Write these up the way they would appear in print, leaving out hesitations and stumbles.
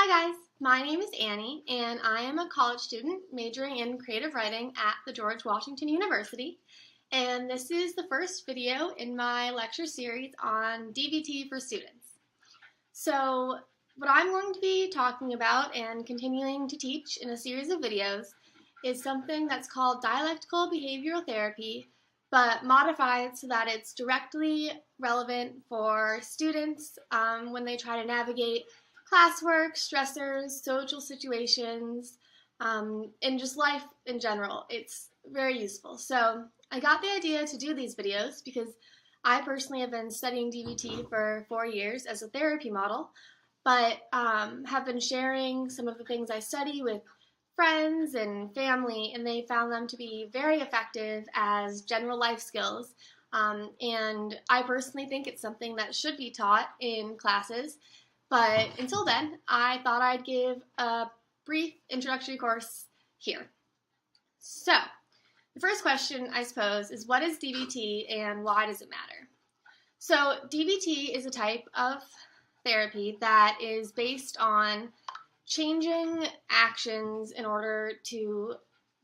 Hi guys, my name is Annie and I am a college student majoring in creative writing at the George Washington University, and this is the first video in my lecture series on DBT for students. So what I'm going to be talking about and continuing to teach in a series of videos is something that's called dialectical behavioral therapy, but modified so that it's directly relevant for students when they try to navigate classwork, stressors, social situations, and just life in general. It's very useful. So I got the idea to do these videos because I personally have been studying DBT for 4 years as a therapy model, but have been sharing some of the things I study with friends and family, and they found them to be very effective as general life skills. And I personally think it's something that should be taught in classes. But until then, I thought I'd give a brief introductory course here. So, the first question, I suppose, is what is DBT and why does it matter? So, DBT is a type of therapy that is based on changing actions in order to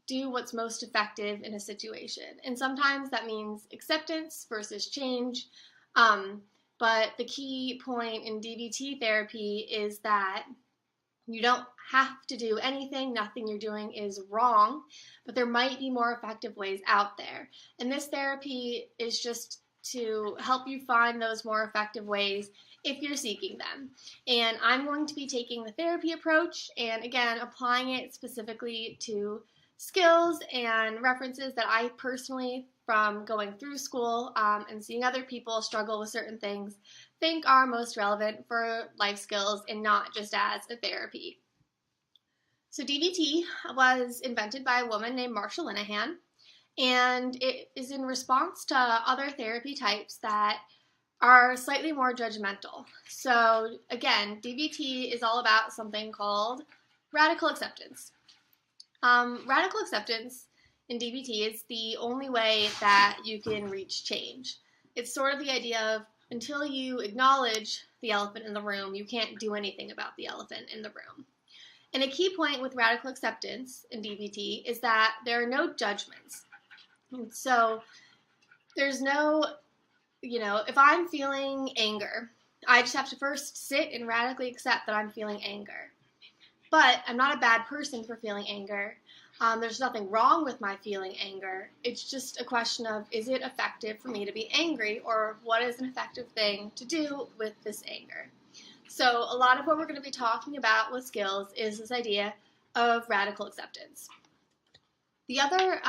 do what's most effective in a situation. And sometimes that means acceptance versus change. But the key point in DBT therapy is that you don't have to do anything. Nothing you're doing is wrong, but there might be more effective ways out there. And this therapy is just to help you find those more effective ways if you're seeking them. And I'm going to be taking the therapy approach and, again, applying it specifically to skills and references that I personally, from going through school and seeing other people struggle with certain things, think are most relevant for life skills and not just as a therapy. So DBT was invented by a woman named Marsha Linehan, and it is in response to other therapy types that are slightly more judgmental. So again, DBT is all about something called radical acceptance. Radical acceptance in DBT is the only way that you can reach change. It's sort of the idea of until you acknowledge the elephant in the room, you can't do anything about the elephant in the room. And a key point with radical acceptance in DBT is that there are no judgments. And so there's no, if I'm feeling anger, I just have to first sit and radically accept that I'm feeling anger. But I'm not a bad person for feeling anger. There's nothing wrong with my feeling anger. It's just a question of, is it effective for me to be angry, or what is an effective thing to do with this anger? So a lot of what we're going to be talking about with skills is this idea of radical acceptance. The other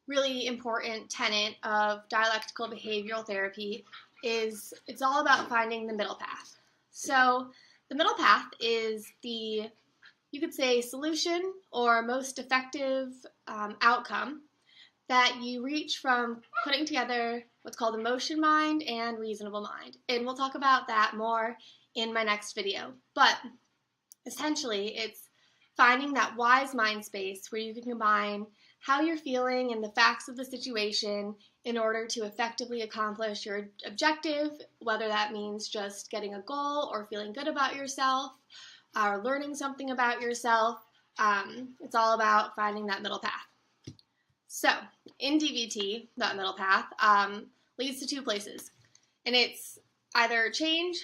really important tenet of dialectical behavioral therapy is it's all about finding the middle path. So the middle path is the, you could say, solution or most effective outcome that you reach from putting together what's called emotion mind and reasonable mind. And we'll talk about that more in my next video. But essentially, it's finding that wise mind space where you can combine how you're feeling and the facts of the situation in order to effectively accomplish your objective, whether that means just getting a goal or feeling good about yourself or learning something about yourself. It's all about finding that middle path. So in DBT, that middle path leads to two places, and it's either change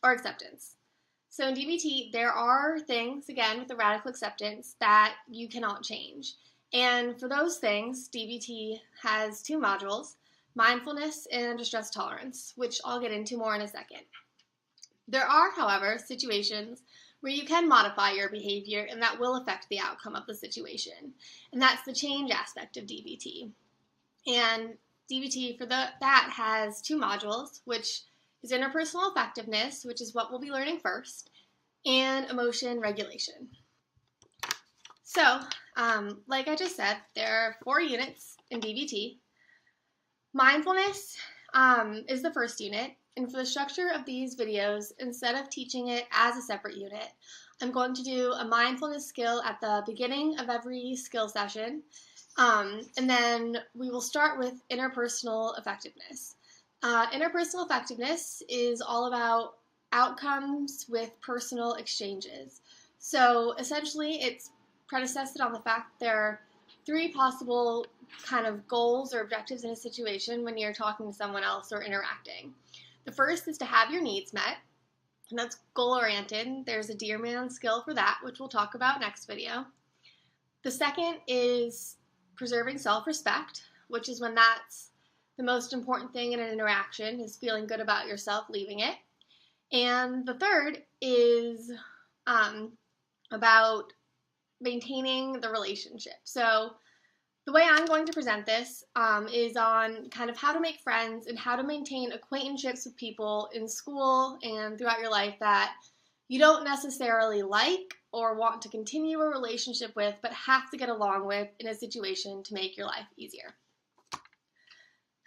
or acceptance. So in DBT, there are things, again, with the radical acceptance that you cannot change. And for those things, DBT has two modules, mindfulness and distress tolerance, which I'll get into more in a second. There are, however, situations where you can modify your behavior and that will affect the outcome of the situation. And that's the change aspect of DBT. And DBT for that has two modules, which is interpersonal effectiveness, which is what we'll be learning first, and emotion regulation. So, like I just said, there are 4 units in DBT. Mindfulness is the first unit, and for the structure of these videos, instead of teaching it as a separate unit, I'm going to do a mindfulness skill at the beginning of every skill session, and then we will start with interpersonal effectiveness. Interpersonal effectiveness is all about outcomes with personal exchanges. So essentially, it's predicessed on the fact that there are three possible kind of goals or objectives in a situation when you're talking to someone else or interacting. The first is to have your needs met, and that's goal-oriented. There's a Dear Man skill for that, which we'll talk about next video. The second is preserving self-respect, which is when that's the most important thing in an interaction, is feeling good about yourself leaving it. And the third is about maintaining the relationship. So the way I'm going to present this is on kind of how to make friends and how to maintain acquaintanceships with people in school and throughout your life that you don't necessarily like or want to continue a relationship with, but have to get along with in a situation to make your life easier.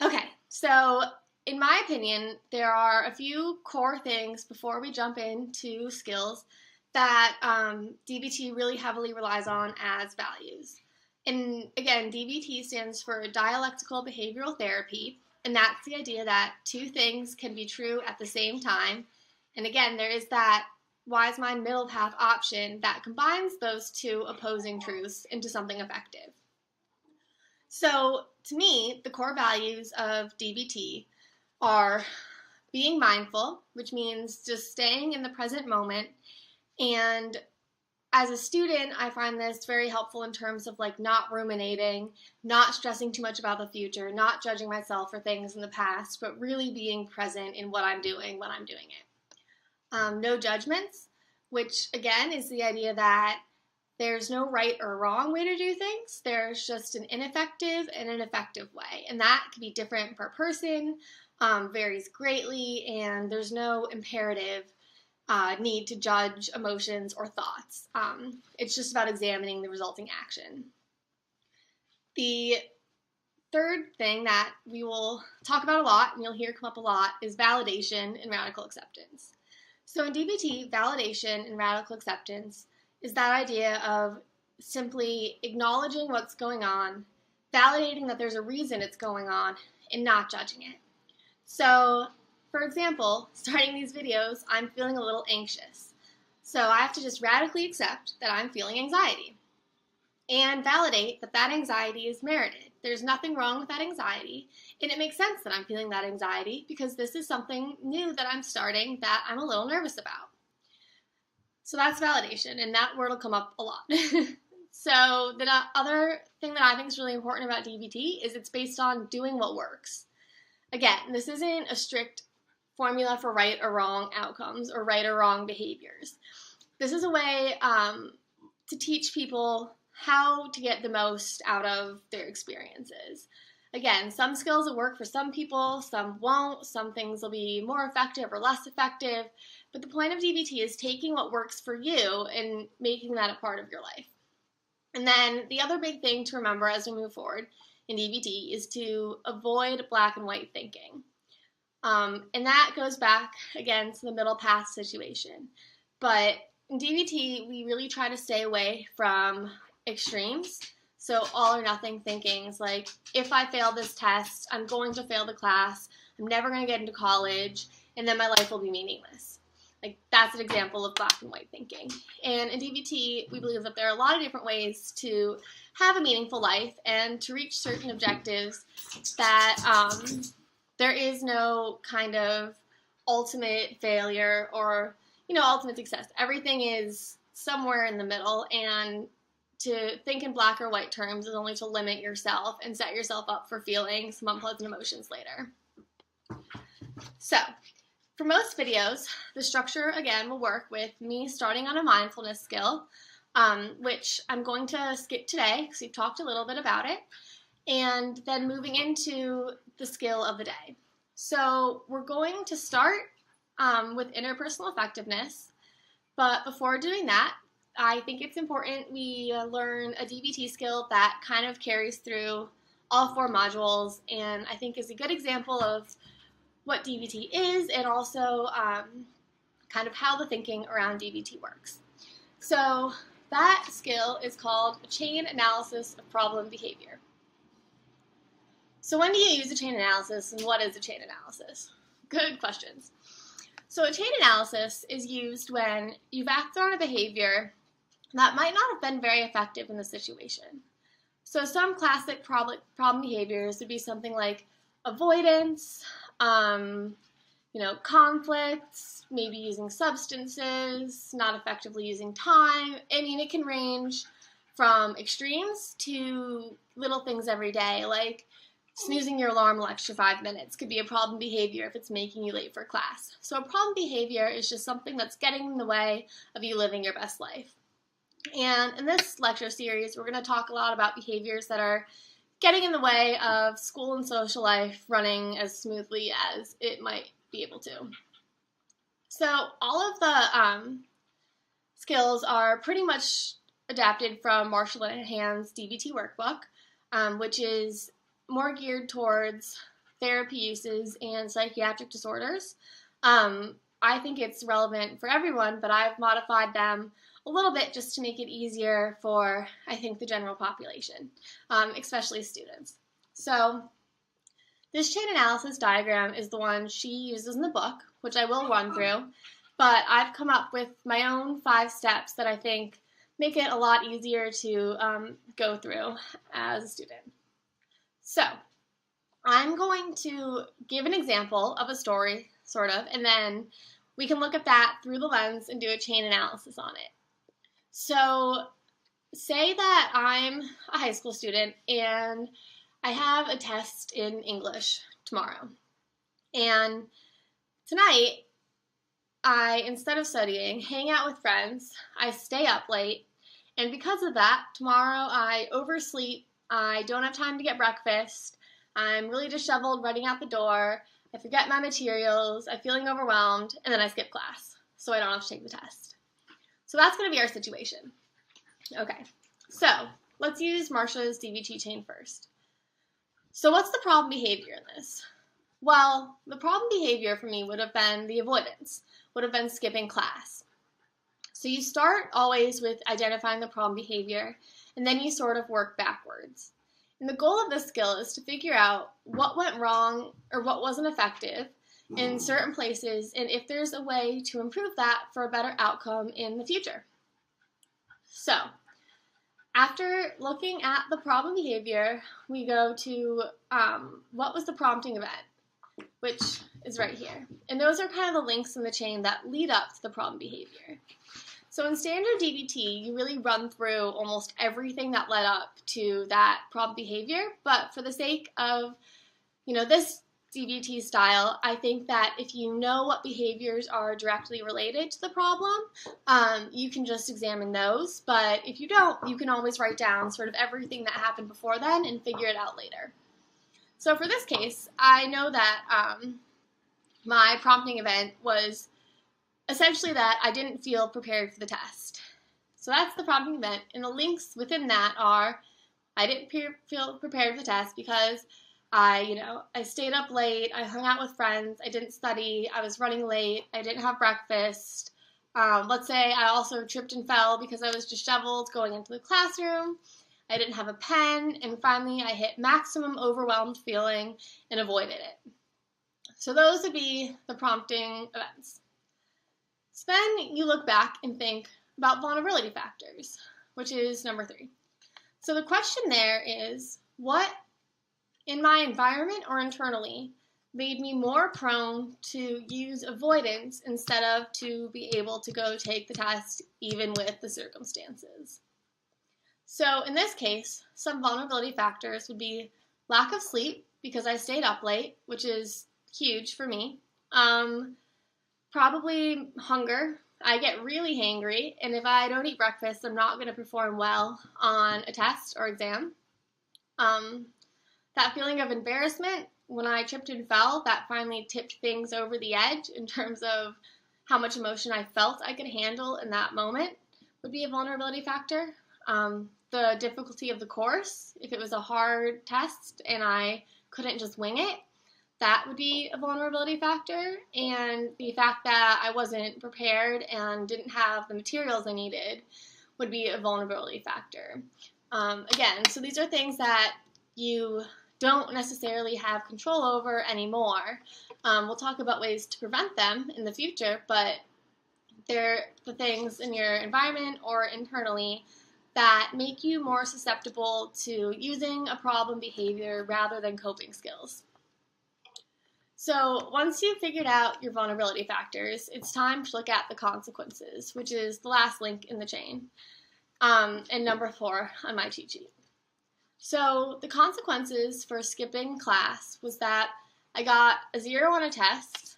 Okay, so in my opinion, there are a few core things before we jump into skills that DBT really heavily relies on as values. And again, DBT stands for Dialectical Behavioral Therapy, and that's the idea that two things can be true at the same time. And again, there is that wise mind middle path option that combines those two opposing truths into something effective. So to me, the core values of DBT are being mindful, which means just staying in the present moment. And as a student, I find this very helpful in terms of like not ruminating, not stressing too much about the future, not judging myself for things in the past, but really being present in what I'm doing when I'm doing it. No judgments, which again is the idea that there's no right or wrong way to do things. There's just an ineffective and an effective way. And that can be different per person, varies greatly, and there's no imperative need to judge emotions or thoughts. It's just about examining the resulting action. The third thing that we will talk about a lot, and you'll hear come up a lot, is validation and radical acceptance. So in DBT, validation and radical acceptance is that idea of simply acknowledging what's going on, validating that there's a reason it's going on, and not judging it. So, for example, starting these videos, I'm feeling a little anxious. So I have to just radically accept that I'm feeling anxiety and validate that that anxiety is merited. There's nothing wrong with that anxiety, and it makes sense that I'm feeling that anxiety because this is something new that I'm starting that I'm a little nervous about. So that's validation, and that word will come up a lot. So the other thing that I think is really important about DBT is it's based on doing what works. Again, this isn't a strict formula for right or wrong outcomes or right or wrong behaviors. This is a way to teach people how to get the most out of their experiences. Again, some skills will work for some people, some won't, some things will be more effective or less effective, but the point of DBT is taking what works for you and making that a part of your life. And then the other big thing to remember as we move forward in DBT is to avoid black and white thinking. And that goes back, again, to the middle path situation. But in DBT, we really try to stay away from extremes. So all or nothing thinkings, like, if I fail this test, I'm going to fail the class, I'm never going to get into college, and then my life will be meaningless. Like, that's an example of black and white thinking. And in DBT, we believe that there are a lot of different ways to have a meaningful life and to reach certain objectives, that there is no kind of ultimate failure or, ultimate success. Everything is somewhere in the middle, and to think in black or white terms is only to limit yourself and set yourself up for feeling some unpleasant emotions later. So, for most videos, the structure, again, will work with me starting on a mindfulness skill, which I'm going to skip today because we've talked a little bit about it, and then moving into the skill of the day. So we're going to start with interpersonal effectiveness, but before doing that, I think it's important we learn a DBT skill that kind of carries through all 4 modules, and I think is a good example of what DBT is and also kind of how the thinking around DBT works. So that skill is called a chain analysis of problem behavior. So when do you use a chain analysis, and what is a chain analysis? Good questions. So a chain analysis is used when you've acted on a behavior that might not have been very effective in the situation. So some classic problem behaviors would be something like avoidance, conflicts, maybe using substances, not effectively using time. I mean, it can range from extremes to little things every day, like snoozing your alarm an extra 5 minutes could be a problem behavior if it's making you late for class. So a problem behavior is just something that's getting in the way of you living your best life. And in this lecture series, we're going to talk a lot about behaviors that are getting in the way of school and social life running as smoothly as it might be able to. So all of the skills are pretty much adapted from Marshall and Hand's DBT workbook, which is more geared towards therapy uses and psychiatric disorders. I think it's relevant for everyone, but I've modified them a little bit just to make it easier for, I think, the general population, especially students. So this chain analysis diagram is the one she uses in the book, which I will run through, but I've come up with my own 5 steps that I think make it a lot easier to go through as a student. So I'm going to give an example of a story, sort of, and then we can look at that through the lens and do a chain analysis on it. So say that I'm a high school student and I have a test in English tomorrow. And tonight, instead of studying, hang out with friends, I stay up late, and because of that, tomorrow I oversleep, I don't have time to get breakfast, I'm really disheveled running out the door, I forget my materials, I'm feeling overwhelmed, and then I skip class, so I don't have to take the test. So that's going to be our situation. Okay, so let's use Marsha's DBT chain first. So what's the problem behavior in this? Well, the problem behavior for me would have been the avoidance, would have been skipping class. So you start always with identifying the problem behavior, and then you sort of work backwards. And the goal of this skill is to figure out what went wrong or what wasn't effective in certain places, and if there's a way to improve that for a better outcome in the future. So, after looking at the problem behavior, we go to what was the prompting event, which is right here. And those are kind of the links in the chain that lead up to the problem behavior. So in standard DBT, you really run through almost everything that led up to that problem behavior, but for the sake of, this DBT style, I think that if you know what behaviors are directly related to the problem, you can just examine those, but if you don't, you can always write down sort of everything that happened before then and figure it out later. So for this case, I know that my prompting event was essentially that I didn't feel prepared for the test. So that's the prompting event, and the links within that are I didn't feel prepared for the test because I stayed up late, I hung out with friends, I didn't study, I was running late, I didn't have breakfast. Let's say I also tripped and fell because I was disheveled going into the classroom, I didn't have a pen, and finally I hit maximum overwhelmed feeling and avoided it. So those would be the prompting events. So then you look back and think about vulnerability factors, which is number 3. So the question there is, what in my environment or internally made me more prone to use avoidance instead of to be able to go take the test even with the circumstances? So in this case, some vulnerability factors would be lack of sleep because I stayed up late, which is huge for me. Probably hunger. I get really hangry, and if I don't eat breakfast, I'm not going to perform well on a test or exam. That feeling of embarrassment when I tripped and fell, that finally tipped things over the edge in terms of how much emotion I felt I could handle in that moment, would be a vulnerability factor. The difficulty of the course, if it was a hard test and I couldn't just wing it, that would be a vulnerability factor. And the fact that I wasn't prepared and didn't have the materials I needed would be a vulnerability factor. Again, so these are things that you don't necessarily have control over anymore. We'll talk about ways to prevent them in the future, but they're the things in your environment or internally that make you more susceptible to using a problem behavior rather than coping skills. So once you've figured out your vulnerability factors, it's time to look at the consequences, which is the last link in the chain, and number 4 on my cheat sheet. So the consequences for skipping class was that I got a 0 on a test.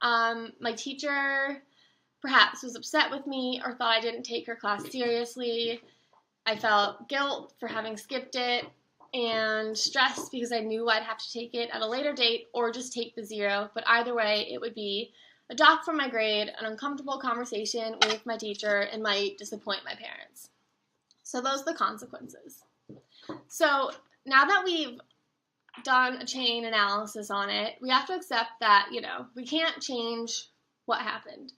My teacher perhaps was upset with me or thought I didn't take her class seriously. I felt guilt for having skipped it and stressed because I knew I'd have to take it at a later date or just take the 0. But either way, it would be a dock from my grade, an uncomfortable conversation with my teacher, and might disappoint my parents. So those are the consequences. So now that we've done a chain analysis on it, we have to accept that, we can't change what happened.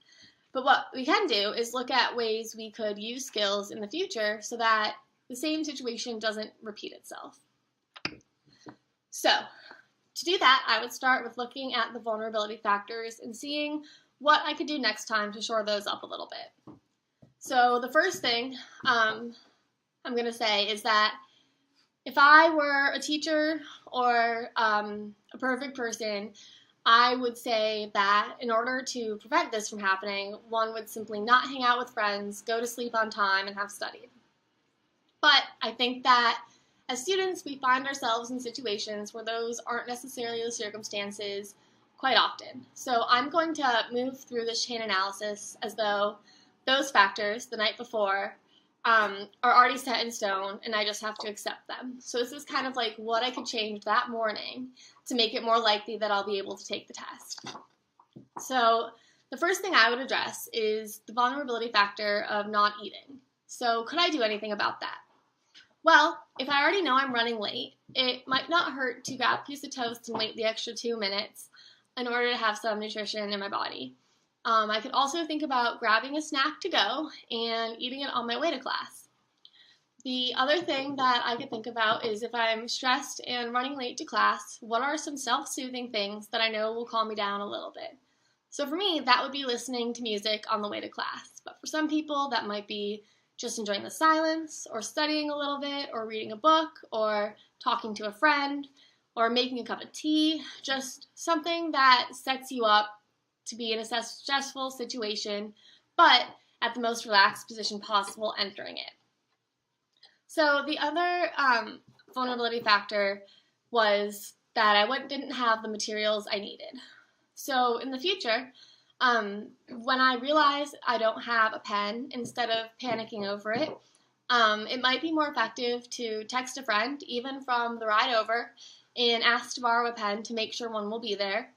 But what we can do is look at ways we could use skills in the future so that the same situation doesn't repeat itself. So to do that, I would start with looking at the vulnerability factors and seeing what I could do next time to shore those up a little bit. So the first thing I'm going to say is that if I were a teacher or a perfect person, I would say that in order to prevent this from happening, one would simply not hang out with friends, go to sleep on time, and have studied. But I think that as students, we find ourselves in situations where those aren't necessarily the circumstances quite often. So I'm going to move through this chain analysis as though those factors the night before are already set in stone, and I just have to accept them. So this is kind of like what I could change that morning to make it more likely that I'll be able to take the test. So the first thing I would address is the vulnerability factor of not eating. So could I do anything about that? Well, if I already know I'm running late, it might not hurt to grab a piece of toast and wait the extra 2 minutes in order to have some nutrition in my body. I could also think about grabbing a snack to go and eating it on my way to class. The other thing that I could think about is if I'm stressed and running late to class, what are some self-soothing things that I know will calm me down a little bit? So for me, that would be listening to music on the way to class. But for some people, that might be just enjoying the silence, or studying a little bit, or reading a book, or talking to a friend, or making a cup of tea, just something that sets you up to be in a stressful situation, but at the most relaxed position possible entering it. So the other vulnerability factor was that I didn't have the materials I needed. So in the future, when I realize I don't have a pen, instead of panicking over it, it might be more effective to text a friend, even from the ride over, and ask to borrow a pen to make sure one will be there,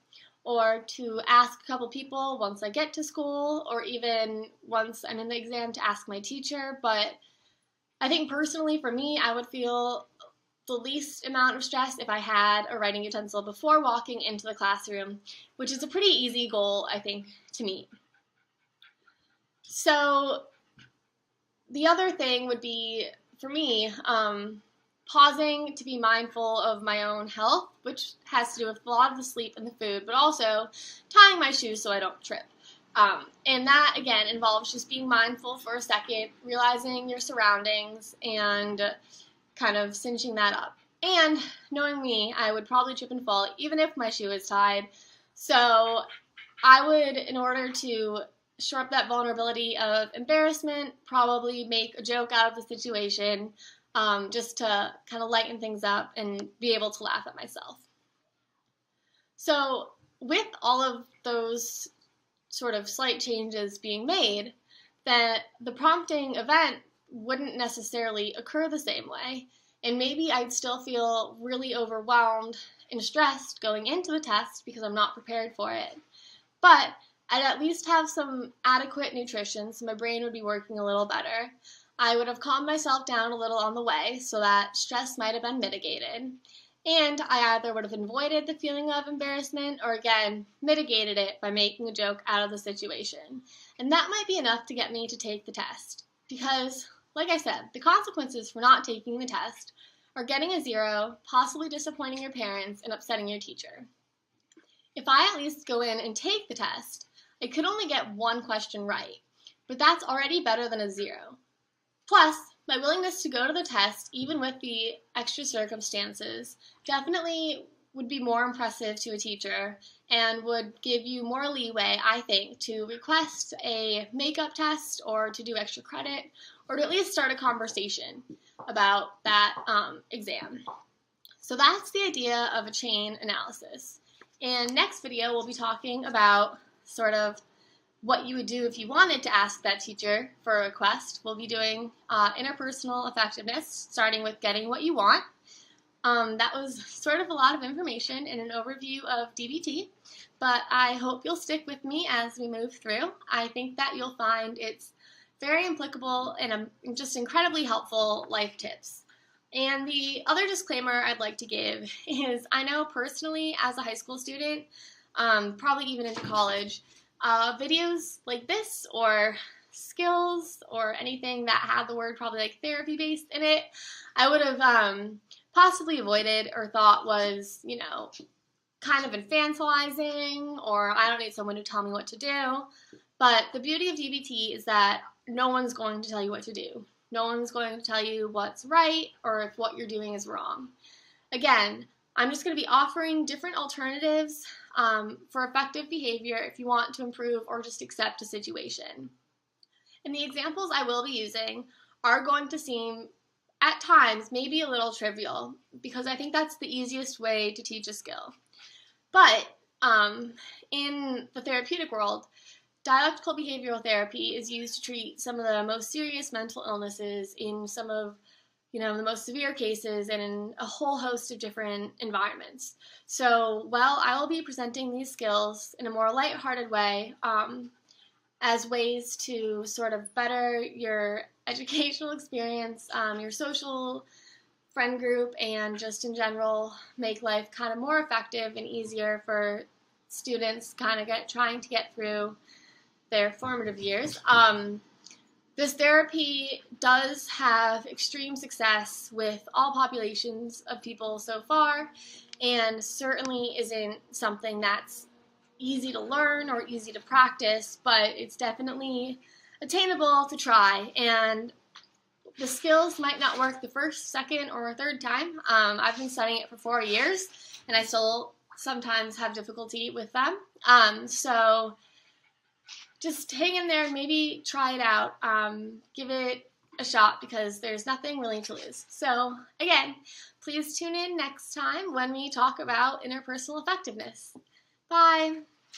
or to ask a couple people once I get to school, or even once I'm in the exam to ask my teacher. But I think personally for me, I would feel the least amount of stress if I had a writing utensil before walking into the classroom, which is a pretty easy goal, I think, to meet. So the other thing would be, for me, pausing to be mindful of my own health, which has to do with a lot of the sleep and the food, but also tying my shoes so I don't trip. And that, again, involves just being mindful for a second, realizing your surroundings, and kind of cinching that up. And knowing me, I would probably trip and fall even if my shoe is tied. So I would, in order to shore up that vulnerability of embarrassment, probably make a joke out of the situation, just to kind of lighten things up and be able to laugh at myself. So with all of those sort of slight changes being made, that the prompting event wouldn't necessarily occur the same way, and maybe I'd still feel really overwhelmed and stressed going into the test because I'm not prepared for it. But I'd at least have some adequate nutrition, so my brain would be working a little better. I would have calmed myself down a little on the way so that stress might have been mitigated. And I either would have avoided the feeling of embarrassment or, again, mitigated it by making a joke out of the situation. And that might be enough to get me to take the test. Because, like I said, the consequences for not taking the test or getting a 0, possibly disappointing your parents, and upsetting your teacher. If I at least go in and take the test, I could only get one question right, but that's already better than a 0. Plus, my willingness to go to the test, even with the extra circumstances, definitely would be more impressive to a teacher and would give you more leeway, I think, to request a makeup test or to do extra credit or to at least start a conversation about that exam. So that's the idea of a chain analysis. In next video, we'll be talking about sort of what you would do if you wanted to ask that teacher for a request. We'll be doing interpersonal effectiveness, starting with getting what you want. That was sort of a lot of information and an overview of DBT, but I hope you'll stick with me as we move through. I think that you'll find it's very applicable and just incredibly helpful life tips. And the other disclaimer I'd like to give is I know personally as a high school student, probably even into college, videos like this or skills or anything that had the word probably like therapy based in it, I would have possibly avoided or thought was, kind of infantilizing, or I don't need someone to tell me what to do. But the beauty of DBT is that no one's going to tell you what to do. No one's going to tell you what's right or if what you're doing is wrong. Again, I'm just going to be offering different alternatives for effective behavior if you want to improve or just accept a situation. And the examples I will be using are going to seem at times maybe a little trivial because I think that's the easiest way to teach a skill. But in the therapeutic world, dialectical behavioral therapy is used to treat some of the most serious mental illnesses in some of the most severe cases and in a whole host of different environments. So while I will be presenting these skills in a more lighthearted way as ways to sort of better your educational experience, your social friend group, and just in general make life kind of more effective and easier for students kind of trying to get through their formative years. This therapy does have extreme success with all populations of people so far, and certainly isn't something that's easy to learn or easy to practice, but it's definitely attainable to try. And the skills might not work the first, second, or third time. I've been studying it for 4 years, and I still sometimes have difficulty with them. So just hang in there and maybe try it out. Give it a shot because there's nothing really to lose. So again, please tune in next time when we talk about interpersonal effectiveness. Bye.